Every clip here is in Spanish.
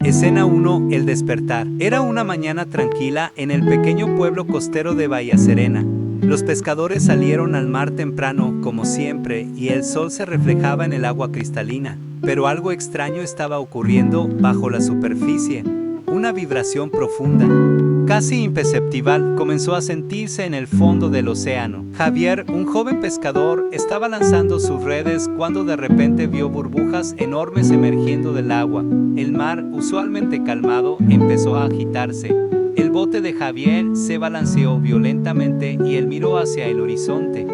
Escena 1. El despertar. Era una mañana tranquila en el pequeño pueblo costero de Bahía Serena. Los pescadores salieron al mar temprano, como siempre, y el sol se reflejaba en el agua cristalina. Pero algo extraño estaba ocurriendo bajo la superficie. Una vibración profunda, casi imperceptible, comenzó a sentirse en el fondo del océano. Javier, un joven pescador, estaba lanzando sus redes cuando de repente vio burbujas enormes emergiendo del agua. El mar, usualmente calmado, empezó a agitarse. El bote de Javier se balanceó violentamente y él miró hacia el horizonte,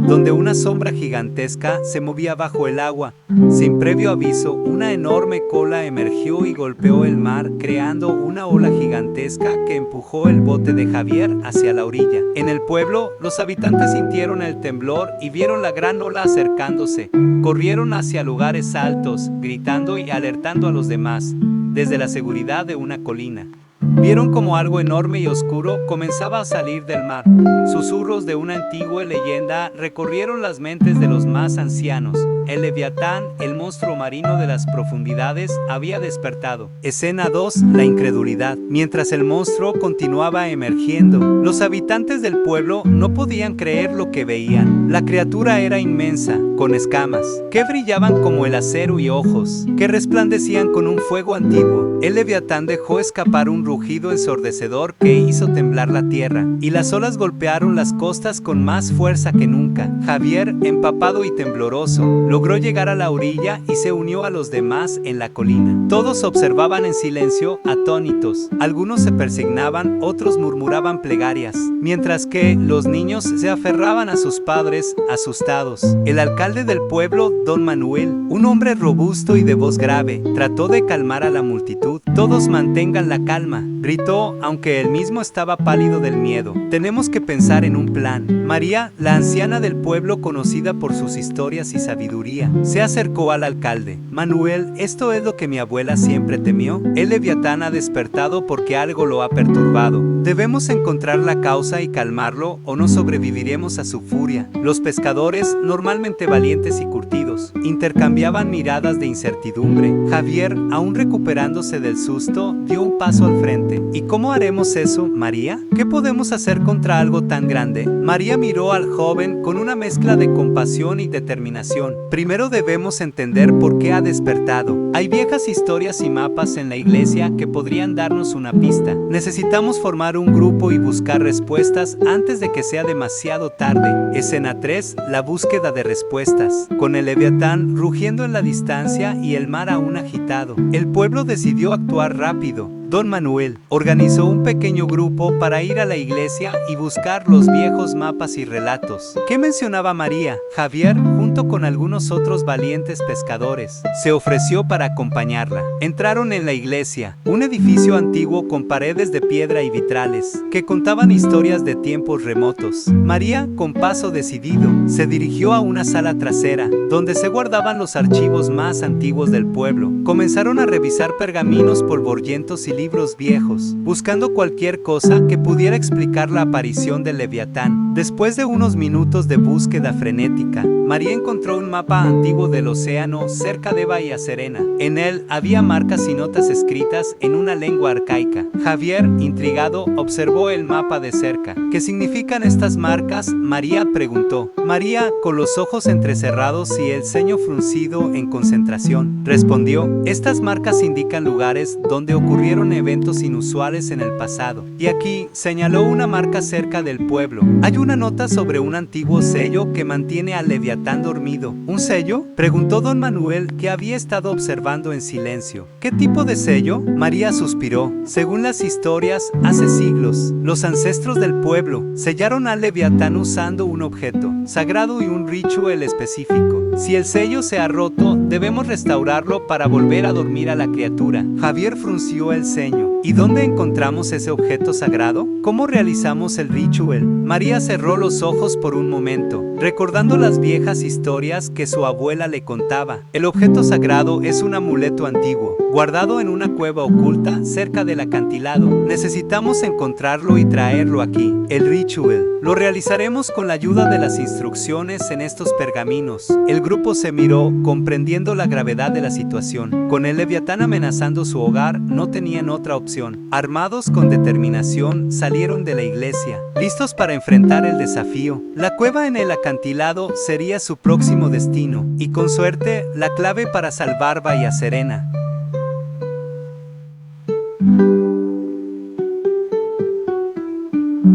donde una sombra gigantesca se movía bajo el agua. Sin previo aviso, una enorme cola emergió y golpeó el mar, creando una ola gigantesca que empujó el bote de Javier hacia la orilla. En el pueblo, los habitantes sintieron el temblor y vieron la gran ola acercándose. Corrieron hacia lugares altos, gritando y alertando a los demás, desde la seguridad de una colina. Vieron como algo enorme y oscuro comenzaba a salir del mar. Susurros de una antigua leyenda recorrieron las mentes de los más ancianos. El Leviatán, el monstruo marino de las profundidades, había despertado. Escena 2. La incredulidad. Mientras el monstruo continuaba emergiendo, los habitantes del pueblo no podían creer lo que veían. La criatura era inmensa, con escamas, que brillaban como el acero y ojos, que resplandecían con un fuego antiguo. El Leviatán dejó escapar un rugido ensordecedor que hizo temblar la tierra, y las olas golpearon las costas con más fuerza que nunca. Javier, empapado y tembloroso, logró llegar a la orilla y se unió a los demás en la colina. Todos observaban en silencio, atónitos. Algunos se persignaban, otros murmuraban plegarias, mientras que los niños se aferraban a sus padres, asustados. El alcalde del pueblo, don Manuel, un hombre robusto y de voz grave, trató de calmar a la multitud. «Todos mantengan la calma», gritó, aunque él mismo estaba pálido del miedo. «Tenemos que pensar en un plan». María, la anciana del pueblo conocida por sus historias y sabiduría, se acercó al alcalde. «Manuel, esto es lo que mi abuela siempre temió. El Leviatán ha despertado porque algo lo ha perturbado. Debemos encontrar la causa y calmarlo o no sobreviviremos a su furia». Los pescadores, normalmente valientes y curtidos, intercambiaban miradas de incertidumbre. Javier, aún recuperándose del susto, dio un paso al frente. «¿Y cómo haremos eso, María? ¿Qué podemos hacer contra algo tan grande?» María miró al joven con una mezcla de compasión y determinación. «Primero debemos entender por qué ha despertado. Hay viejas historias y mapas en la iglesia que podrían darnos una pista. Necesitamos formar un grupo y buscar respuestas antes de que sea demasiado tarde». Escena 3. La búsqueda de respuestas. Con el Leviatán rugiendo en la distancia y el mar aún agitado, el pueblo decidió actuar rápido. Don Manuel organizó un pequeño grupo para ir a la iglesia y buscar los viejos mapas y relatos. ¿Qué mencionaba María? Javier, junto con algunos otros valientes pescadores, se ofreció para acompañarla. Entraron en la iglesia, un edificio antiguo con paredes de piedra y vitrales, que contaban historias de tiempos remotos. María, con paso decidido, se dirigió a una sala trasera, donde se guardaban los archivos más antiguos del pueblo. Comenzaron a revisar pergaminos polvorientos y libros viejos, buscando cualquier cosa que pudiera explicar la aparición del Leviatán. Después de unos minutos de búsqueda frenética, María encontró un mapa antiguo del océano cerca de Bahía Serena. En él había marcas y notas escritas en una lengua arcaica. Javier, intrigado, observó el mapa de cerca. «¿Qué significan estas marcas?», María preguntó. María, con los ojos entrecerrados y el ceño fruncido en concentración, respondió: «Estas marcas indican lugares donde ocurrieron eventos inusuales en el pasado». Y aquí señaló una marca cerca del pueblo. «Hay una nota sobre un antiguo sello que mantiene al Leviatán dormido». «¿Un sello?», preguntó don Manuel, que había estado observando en silencio. «¿Qué tipo de sello?». María suspiró. «Según las historias, hace siglos, los ancestros del pueblo sellaron al Leviatán usando un objeto sagrado y un ritual específico. Si el sello se ha roto, debemos restaurarlo para volver a dormir a la criatura». Javier frunció el ceño. «¿Y dónde encontramos ese objeto sagrado? ¿Cómo realizamos el ritual?». María cerró los ojos por un momento, recordando las viejas historias que su abuela le contaba. «El objeto sagrado es un amuleto antiguo, guardado en una cueva oculta cerca del acantilado. Necesitamos encontrarlo y traerlo aquí. El ritual lo realizaremos con la ayuda de las instrucciones en estos pergaminos. El grupo se miró, comprendiendo la gravedad de la situación. Con el Leviatán amenazando su hogar, no tenían otra opción. Armados con determinación, salieron de la iglesia, listos para enfrentar el desafío. La cueva en el acantilado sería su próximo destino, y con suerte, la clave para salvar Bahía Serena.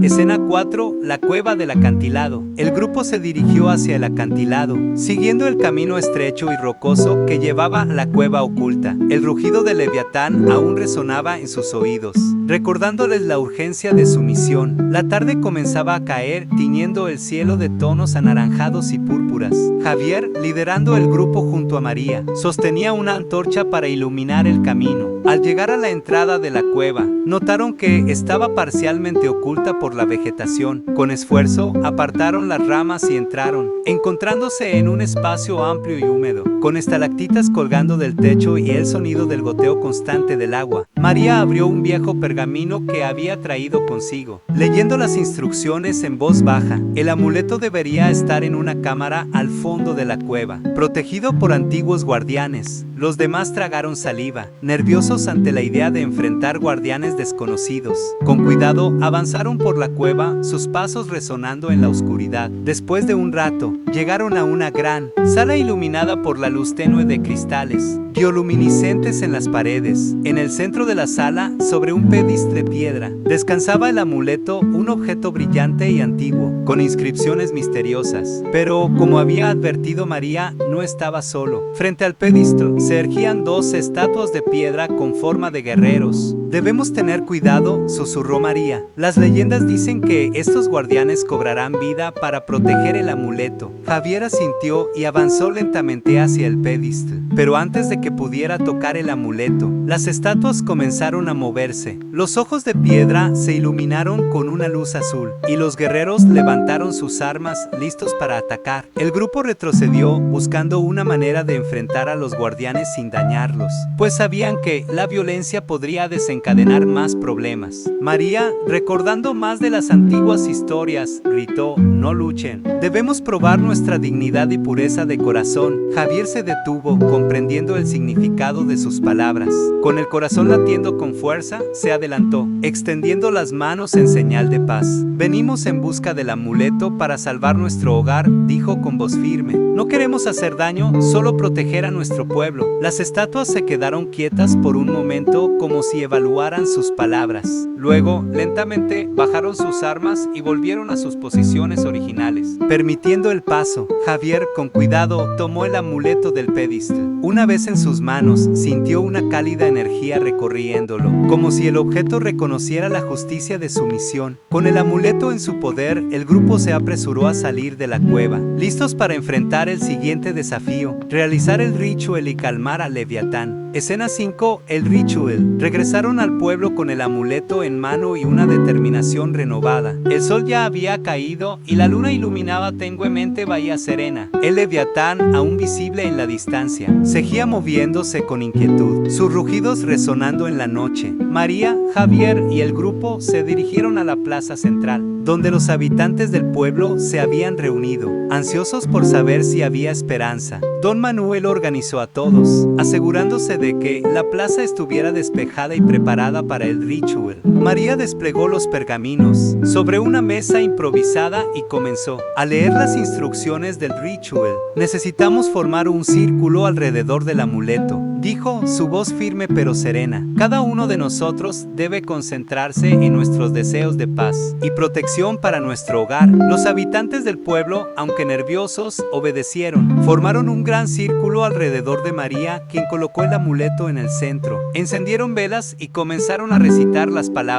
Escena 4. La cueva del acantilado. El grupo se dirigió hacia el acantilado, siguiendo el camino estrecho y rocoso que llevaba a la cueva oculta. El rugido del Leviatán aún resonaba en sus oídos, recordándoles la urgencia de su misión. La tarde comenzaba a caer, tiñendo el cielo de tonos anaranjados y púrpuras. Javier, liderando el grupo junto a María, sostenía una antorcha para iluminar el camino. Al llegar a la entrada de la cueva, notaron que estaba parcialmente oculta por la vegetación. Con esfuerzo, apartaron las ramas y entraron, encontrándose en un espacio amplio y húmedo, con estalactitas colgando del techo y el sonido del goteo constante del agua. María abrió un viejo pergamino que había traído consigo, leyendo las instrucciones en voz baja. El amuleto debería estar en una cámara al fondo de la cueva, protegido por antiguos guardianes. Los demás tragaron saliva, nerviosos ante la idea de enfrentar guardianes desconocidos. Con cuidado, avanzaron por la cueva, sus pasos resonando en la oscuridad. Después de un rato, llegaron a una gran sala iluminada por la luz tenue de cristales bioluminiscentes en las paredes. En el centro de la sala, sobre un pedestal de piedra, descansaba el amuleto, un objeto brillante y antiguo, con inscripciones misteriosas. Pero, como había advertido María, no estaba solo. Frente al pedestal se erguían dos estatuas de piedra con forma de guerreros. Debemos tener cuidado, susurró María. Las leyendas dicen que estos guardianes cobrarán vida para proteger el amuleto. Javier asintió y avanzó lentamente hacia el pedestal. Pero antes de que pudiera tocar el amuleto, las estatuas comenzaron a moverse. Los ojos de piedra se iluminaron con una luz azul, y los guerreros levantaron sus armas, listos para atacar. El grupo retrocedió, buscando una manera de enfrentar a los guardianes sin dañarlos, pues sabían que la violencia podría desencadenar más problemas. María, recordando más de las antiguas historias, gritó: «No luchen. Debemos probar nuestra dignidad y pureza de corazón». Javier se detuvo, comprendiendo el significado de sus palabras. Con el corazón latiendo con fuerza, se adelantó, extendiendo las manos en señal de paz. «Venimos en busca del amuleto para salvar nuestro hogar», dijo con voz firme. «No queremos hacer daño, solo proteger a nuestro pueblo». Las estatuas se quedaron quietas por un momento, como si evaluaran sus palabras. Luego, lentamente, bajaron sus armas y volvieron a sus posiciones originales, permitiendo el paso. Javier, con cuidado, tomó el amuleto del pedestal. Una vez en sus manos, sintió una cálida energía recorriéndolo, como si el objeto reconociera la justicia de su misión. Con el amuleto en su poder, el grupo se apresuró a salir de la cueva, listos para enfrentar el siguiente desafío: realizar el ritual y calmar al Leviatán. Escena 5. El ritual. Regresaron al pueblo con el amuleto en mano y una determinación renovada. El sol ya había caído y la luna iluminaba tenuemente Bahía Serena. El Leviatán, aún visible en la distancia, seguía moviéndose con inquietud, sus rugidos resonando en la noche. María, Javier y el grupo se dirigieron a la plaza central, donde los habitantes del pueblo se habían reunido, ansiosos por saber si había esperanza. Don Manuel organizó a todos, asegurándose de que la plaza estuviera despejada y preparada para el ritual. María desplegó los pergaminos sobre una mesa improvisada y comenzó a leer las instrucciones del ritual. «Necesitamos formar un círculo alrededor del amuleto», dijo, su voz firme pero serena. «Cada uno de nosotros debe concentrarse en nuestros deseos de paz y protección para nuestro hogar». Los habitantes del pueblo, aunque nerviosos, obedecieron. Formaron un gran círculo alrededor de María, quien colocó el amuleto en el centro. Encendieron velas y comenzaron a recitar las palabras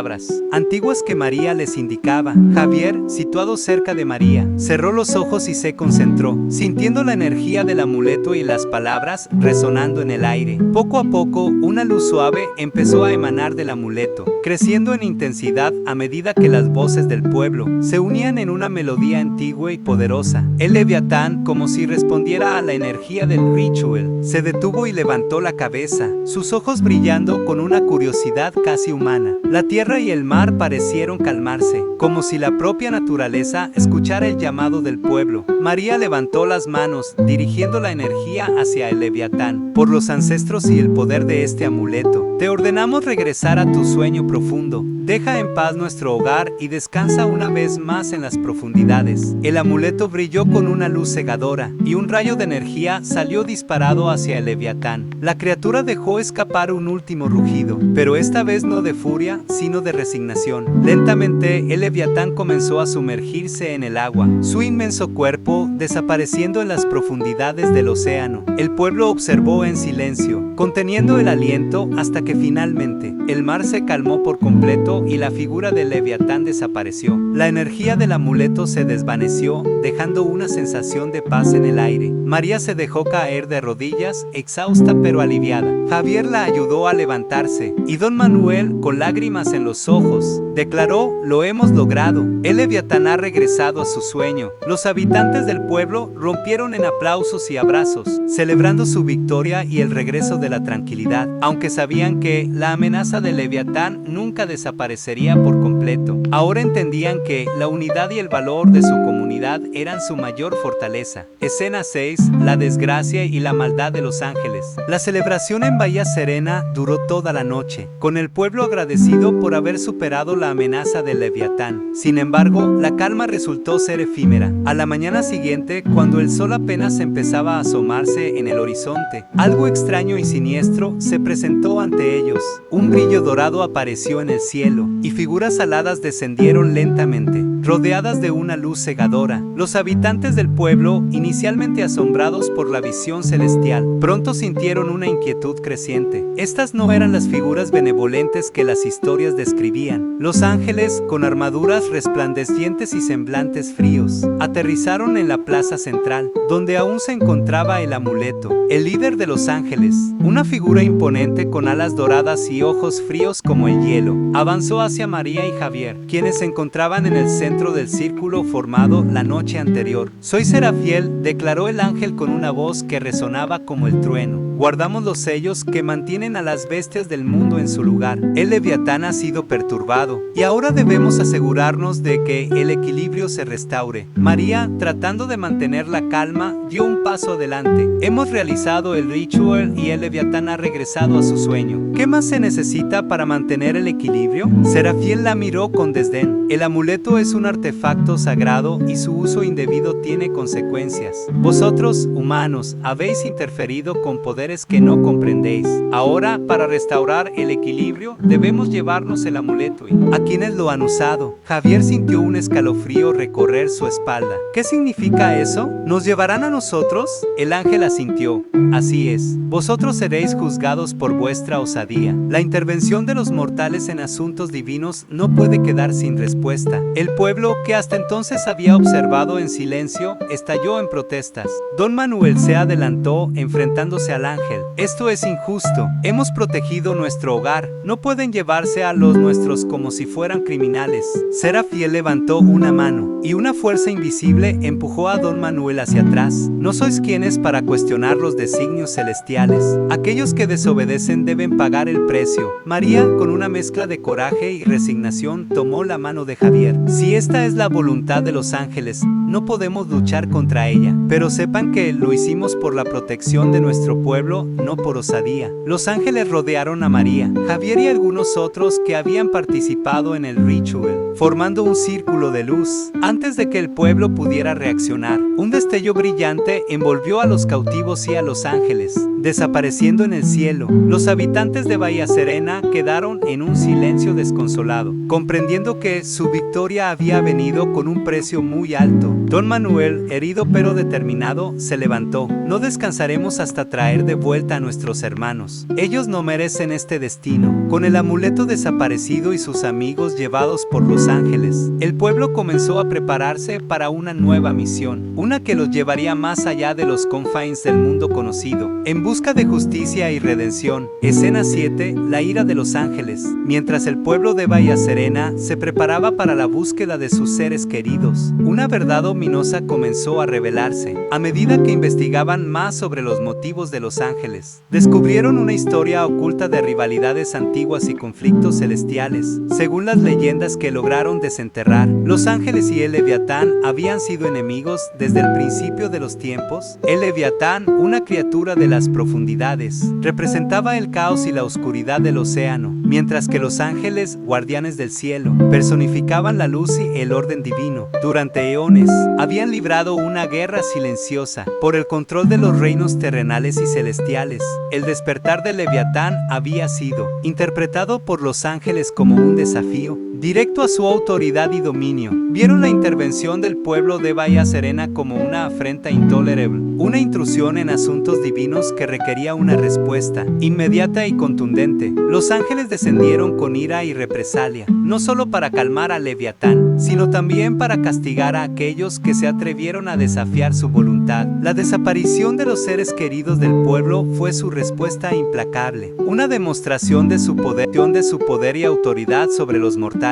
antiguas que María les indicaba. Javier, situado cerca de María, cerró los ojos y se concentró, sintiendo la energía del amuleto y las palabras resonando en el aire. Poco a poco, una luz suave empezó a emanar del amuleto, creciendo en intensidad a medida que las voces del pueblo se unían en una melodía antigua y poderosa. El Leviatán, como si respondiera a la energía del ritual, se detuvo y levantó la cabeza, cabeza, sus ojos brillando con una curiosidad casi humana. La tierra y el mar parecieron calmarse, como si la propia naturaleza escuchara el llamado del pueblo. María levantó las manos, dirigiendo la energía hacia el Leviatán. Por los ancestros y el poder de este amuleto, te ordenamos regresar a tu sueño profundo. Deja en paz nuestro hogar y descansa una vez más en las profundidades. El amuleto brilló con una luz cegadora, y un rayo de energía salió disparado hacia el Leviatán. La criatura dejó escapar un último rugido, pero esta vez no de furia, sino de resignación. Lentamente, el Leviatán comenzó a sumergirse en el agua, su inmenso cuerpo desapareciendo en las profundidades del océano. El pueblo observó en silencio, conteniendo el aliento hasta que finalmente el mar se calmó por completo y la figura del Leviatán desapareció. La energía del amuleto se desvaneció, dejando una sensación de paz en el aire. María se dejó caer de rodillas, exhausta pero aliviada. Javier la ayudó a levantarse, y don Manuel, con lágrimas en los ojos, declaró: "Lo hemos logrado. El Leviatán ha regresado a su sueño". Los habitantes del pueblo rompieron en aplausos y abrazos, celebrando su victoria y el regreso de la tranquilidad, aunque sabían que la amenaza del Leviatán nunca desaparecería por completo. Ahora entendían que la unidad y el valor de su comunidad eran su mayor fortaleza. Escena 6. La desgracia y la maldad de los ángeles. La celebración en Bahía Serena duró toda la noche, con el pueblo agradecido por haber superado la amenaza del Leviatán. Sin embargo, la calma resultó ser efímera. A la mañana siguiente, cuando el sol apenas empezaba a asomarse en el horizonte, algo extraño y siniestro se presentó ante ellos. Un brillo dorado apareció en el cielo, y figuras aladas descendieron lentamente, rodeadas de una luz cegadora. Los habitantes del pueblo, inicialmente asombrados por la visión celestial, pronto sintieron una inquietud creciente. Estas no eran las figuras benevolentes que las historias describían. Los ángeles, con armaduras resplandecientes y semblantes fríos, aterrizaron en la plaza central, donde aún se encontraba el amuleto. El líder de los ángeles, una figura imponente con alas doradas y ojos fríos como el hielo, avanzó hacia María y Javier, quienes se encontraban en el centro del círculo formado la noche anterior. «Soy Serafiel», declaró el ángel con una voz que resonaba como el trueno. «Guardamos los sellos que mantienen a las bestias del mundo en su lugar. El Leviatán ha sido perturbado, y ahora debemos asegurarnos de que el equilibrio se restaure». María, tratando de mantener la calma, dio un paso adelante. «Hemos realizado el ritual y el Leviatán ha regresado a su sueño. ¿Qué más se necesita para mantener el equilibrio?». Serafiel la miró con desdén. «El amuleto es un artefacto sagrado y su uso indebido tiene consecuencias. Vosotros, humanos, habéis interferido con poderes que no comprendéis. Ahora, para restaurar el equilibrio, debemos llevarnos el amuleto». ¿Y a quiénes lo han usado? Javier sintió un escalofrío recorrer su espalda. ¿Qué significa eso? ¿Nos llevarán a nosotros? El ángel asintió. «Así es. Vosotros seréis juzgados por vuestra osadía. La intervención de los mortales en asuntos divinos no puede quedar sin respuesta». El pueblo, que hasta entonces había observado en silencio, estalló en protestas. Don Manuel se adelantó, enfrentándose al ángel. «Esto es injusto. Hemos protegido nuestro hogar. No pueden llevarse a los nuestros como si fueran criminales». Serafiel levantó una mano, y una fuerza invisible empujó a Don Manuel hacia atrás. «No sois quienes para cuestionar los designios celestiales. Aquellos que desobedecen deben pagar el precio». María, con una mezcla de coraje y resignación, tomó la mano de Javier. «Si esta es la voluntad de los ángeles, no podemos luchar contra ella. Pero sepan que lo hicimos por la protección de nuestro pueblo, no por osadía». Los ángeles rodearon a María, Javier y algunos otros que habían participado en el ritual, formando un círculo de luz. Antes de que el pueblo pudiera reaccionar, un destello brillante envolvió a los cautivos y a los ángeles, desapareciendo en el cielo. Los habitantes de Bahía Serena quedaron en un silencio desconsolado, comprendiendo que su victoria había venido con un precio muy alto. Don Manuel, herido pero determinado, se levantó. «No descansaremos hasta traer de vuelta a nuestros hermanos. Ellos no merecen este destino». Con el amuleto desaparecido y sus amigos llevados por los los ángeles, el pueblo comenzó a prepararse para una nueva misión, una que los llevaría más allá de los confines del mundo conocido, en busca de justicia y redención. Escena 7. La ira de los ángeles. Mientras el pueblo de Bahía Serena se preparaba para la búsqueda de sus seres queridos, una verdad ominosa comenzó a revelarse. A medida que investigaban más sobre los motivos de los ángeles, descubrieron una historia oculta de rivalidades antiguas y conflictos celestiales. Según las leyendas que lograron desenterrar, los ángeles y el Leviatán habían sido enemigos desde el principio de los tiempos. El Leviatán, una criatura de las profundidades, representaba el caos y la oscuridad del océano, mientras que los ángeles, guardianes del cielo, personificaban la luz y el orden divino. Durante eones, habían librado una guerra silenciosa por el control de los reinos terrenales y celestiales. El despertar del Leviatán había sido interpretado por los ángeles como un desafío directo a su autoridad y dominio. Vieron la intervención del pueblo de Bahía Serena como una afrenta intolerable, una intrusión en asuntos divinos que requería una respuesta inmediata y contundente. Los ángeles descendieron con ira y represalia, no solo para calmar al Leviatán, sino también para castigar a aquellos que se atrevieron a desafiar su voluntad. La desaparición de los seres queridos del pueblo fue su respuesta implacable, una demostración de su poder y autoridad sobre los mortales.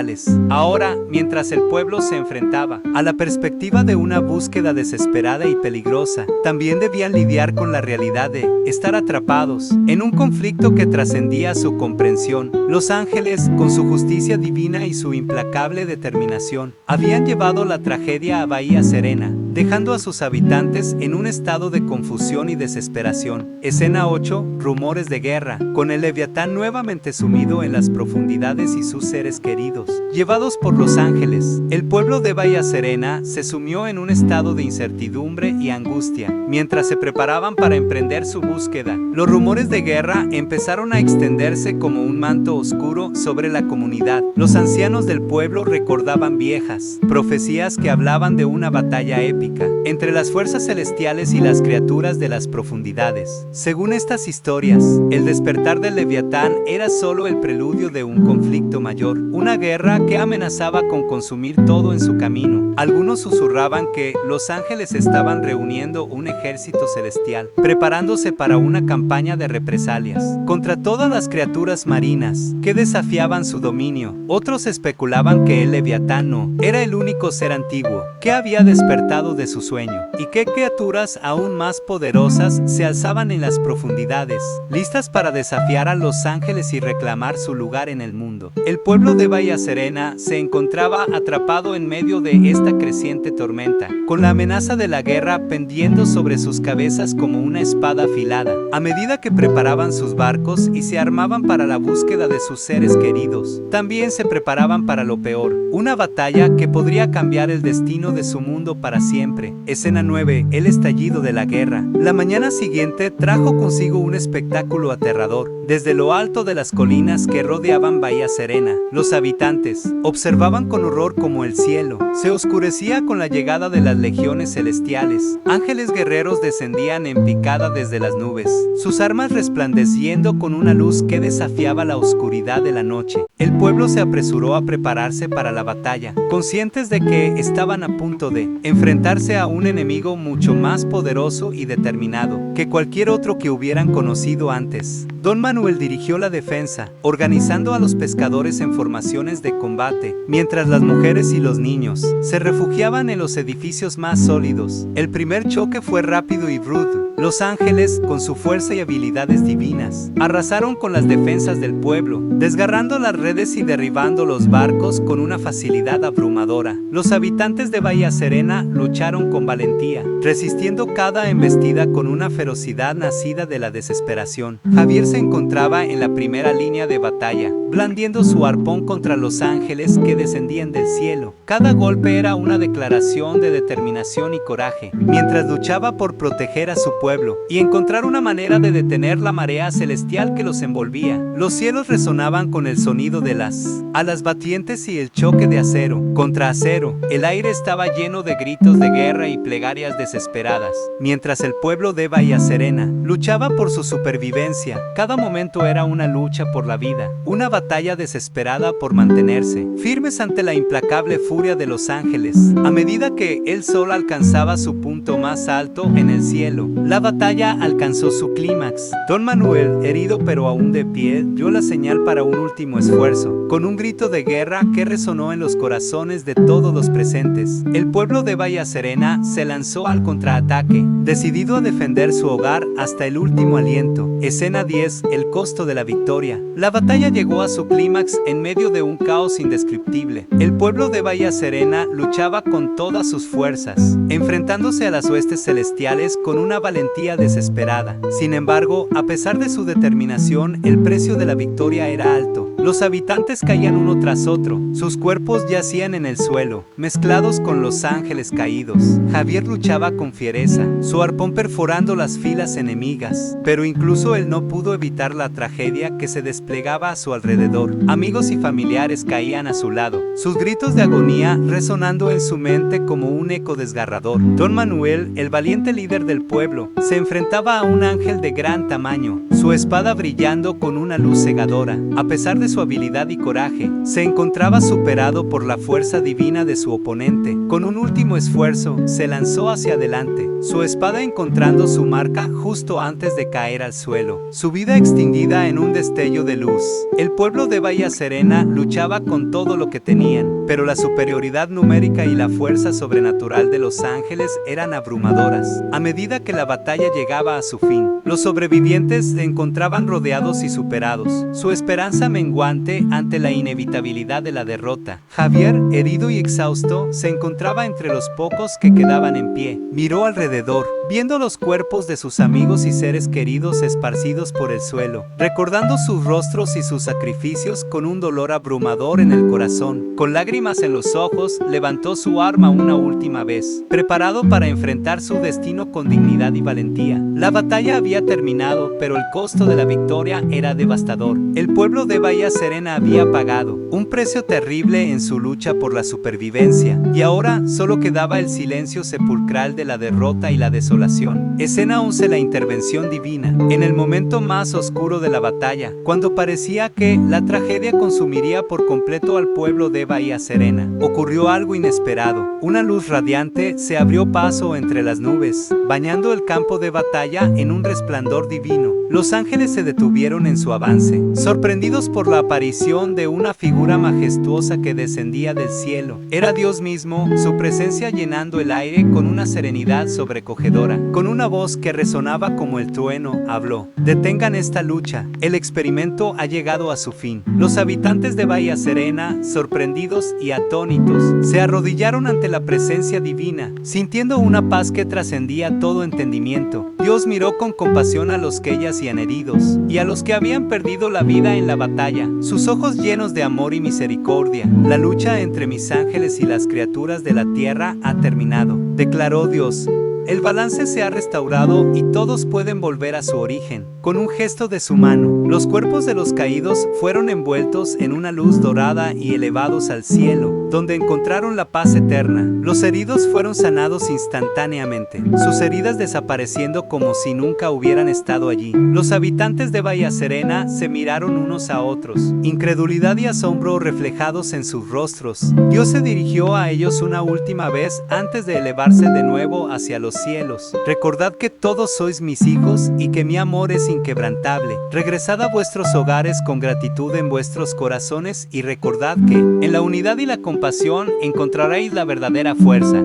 Ahora, mientras el pueblo se enfrentaba a la perspectiva de una búsqueda desesperada y peligrosa, también debían lidiar con la realidad de estar atrapados en un conflicto que trascendía su comprensión. Los ángeles, con su justicia divina y su implacable determinación, habían llevado la tragedia a Bahía Serena, dejando a sus habitantes en un estado de confusión y desesperación. Escena 8. Rumores de guerra. Con el Leviatán nuevamente sumido en las profundidades y sus seres queridos llevados por los ángeles, el pueblo de Bahía Serena se sumió en un estado de incertidumbre y angustia. Mientras se preparaban para emprender su búsqueda, los rumores de guerra empezaron a extenderse como un manto oscuro sobre la comunidad. Los ancianos del pueblo recordaban viejas profecías que hablaban de una batalla épica entre las fuerzas celestiales y las criaturas de las profundidades. Según estas historias, el despertar del Leviatán era solo el preludio de un conflicto mayor, una guerra que amenazaba con consumir todo en su camino. Algunos susurraban que los ángeles estaban reuniendo un ejército celestial, preparándose para una campaña de represalias contra todas las criaturas marinas que desafiaban su dominio. Otros especulaban que el Leviatán no era el único ser antiguo que había despertado de su sueño, y que criaturas aún más poderosas se alzaban en las profundidades, listas para desafiar a los ángeles y reclamar su lugar en el mundo. El pueblo de Bahía Serena se encontraba atrapado en medio de esta creciente tormenta, con la amenaza de la guerra pendiendo sobre sus cabezas como una espada afilada. A medida que preparaban sus barcos y se armaban para la búsqueda de sus seres queridos, también se preparaban para lo peor, una batalla que podría cambiar el destino de su mundo para siempre. Escena 9. El estallido de la guerra. La mañana siguiente trajo consigo un espectáculo aterrador. Desde lo alto de las colinas que rodeaban Bahía Serena, los habitantes observaban con horror cómo el cielo se oscurecía con la llegada de las legiones celestiales. Ángeles guerreros descendían en picada desde las nubes, sus armas resplandeciendo con una luz que desafiaba la oscuridad de la noche. El pueblo se apresuró a prepararse para la batalla, conscientes de que estaban a punto de enfrentarse a un enemigo mucho más poderoso y determinado que cualquier otro que hubieran conocido antes. Don Manuel dirigió la defensa, organizando a los pescadores en formaciones de combate, mientras las mujeres y los niños se refugiaban en los edificios más sólidos. El primer choque fue rápido y rudo. Los ángeles, con su fuerza y habilidades divinas, arrasaron con las defensas del pueblo, desgarrando las redes y derribando los barcos con una facilidad abrumadora. Los habitantes de Bahía Serena lucharon con valentía, resistiendo cada embestida con una ferocidad nacida de la desesperación. Javier se encontraba en la primera línea de batalla, blandiendo su arpón contra los ángeles que descendían del cielo. Cada golpe era una declaración de determinación y coraje, mientras luchaba por proteger a su pueblo y encontrar una manera de detener la marea celestial que los envolvía. Los cielos resonaban con el sonido de las alas batientes y el choque de acero contra acero. El aire estaba lleno de gritos de de guerra y plegarias desesperadas. Mientras el pueblo de Bahía Serena luchaba por su supervivencia, cada momento era una lucha por la vida, una batalla desesperada por mantenerse firmes ante la implacable furia de los ángeles. A medida que el sol alcanzaba su punto más alto en el cielo, la batalla alcanzó su clímax. Don Manuel, herido pero aún de pie, dio la señal para un último esfuerzo, con un grito de guerra que resonó en los corazones de todos los presentes. El pueblo de Bahía Serena se lanzó al contraataque, decidido a defender su hogar hasta el último aliento. Escena 10. El costo de la victoria. La batalla llegó a su clímax en medio de un caos indescriptible. El pueblo de Bahía Serena luchaba con todas sus fuerzas, enfrentándose a las huestes celestiales con una valentía desesperada. Sin embargo, a pesar de su determinación, el precio de la victoria era alto. Los habitantes caían uno tras otro, sus cuerpos yacían en el suelo, mezclados con los ángeles caídos. Javier luchaba con fiereza, su arpón perforando las filas enemigas, pero incluso él no pudo evitar la tragedia que se desplegaba a su alrededor. Amigos y familiares caían a su lado, sus gritos de agonía resonando en su mente como un eco desgarrador. Don Manuel, el valiente líder del pueblo, se enfrentaba a un ángel de gran tamaño, su espada brillando con una luz cegadora. A pesar de su habilidad y coraje, se encontraba superado por la fuerza divina de su oponente. Con un último esfuerzo, se lanzó hacia adelante, su espada encontrando su marca justo antes de caer al suelo, su vida extinguida en un destello de luz. El pueblo de Bahía Serena luchaba con todo lo que tenían, pero la superioridad numérica y la fuerza sobrenatural de los ángeles eran abrumadoras. A medida que la batalla llegaba a su fin, los sobrevivientes se encontraban rodeados y superados, su esperanza menguante ante la inevitabilidad de la derrota. Javier, herido y exhausto, se encontraba entre los pocos que quedaban en pie. Miró alrededor, viendo los cuerpos de sus amigos y seres queridos esparcidos por el suelo, recordando sus rostros y sus sacrificios con un dolor abrumador en el corazón. Con lágrimas en los ojos, levantó su arma una última vez, preparado para enfrentar su destino con dignidad y valentía. La batalla había terminado, pero el costo de la victoria era devastador. El pueblo de Bahía Serena había pagado un precio terrible en su lucha por la supervivencia, y ahora solo quedaba el silencio sepulcral de la derrota y la desolación. Escena 11. La intervención divina. En el momento más oscuro de la batalla, cuando parecía que la tragedia consumiría por completo al pueblo de Bahía Serena, ocurrió algo inesperado. Una luz radiante se abrió paso entre las nubes, bañando el campo de batalla en un resplandor divino. Los ángeles se detuvieron en su avance, sorprendidos por la aparición de una figura majestuosa que descendía del cielo. Era Dios mismo, su presencia llenando el aire con una serenidad sobrecogedora. Con una voz que resonaba como el trueno, habló: «Detengan esta lucha, el experimento ha llegado a su fin». Los habitantes de Bahía Serena, sorprendidos y atónitos, se arrodillaron ante la presencia divina, sintiendo una paz que trascendía todo entendimiento. Dios miró con compasión a los que yacían heridos y a los que habían perdido la vida en la batalla, sus ojos llenos de amor y misericordia. «La lucha entre mis ángeles y las criaturas de la tierra ha terminado», declaró Dios. «El balance se ha restaurado y todos pueden volver a su origen». Con un gesto de su mano, los cuerpos de los caídos fueron envueltos en una luz dorada y elevados al cielo, donde encontraron la paz eterna. Los heridos fueron sanados instantáneamente, sus heridas desapareciendo como si nunca hubieran estado allí. Los habitantes de Bahía Serena se miraron unos a otros, incredulidad y asombro reflejados en sus rostros. Dios se dirigió a ellos una última vez antes de elevarse de nuevo hacia los cielos. «Recordad que todos sois mis hijos y que mi amor es inquebrantable. Regresad a vuestros hogares con gratitud en vuestros corazones y recordad que, en la unidad y la compasión, encontraréis la verdadera fuerza».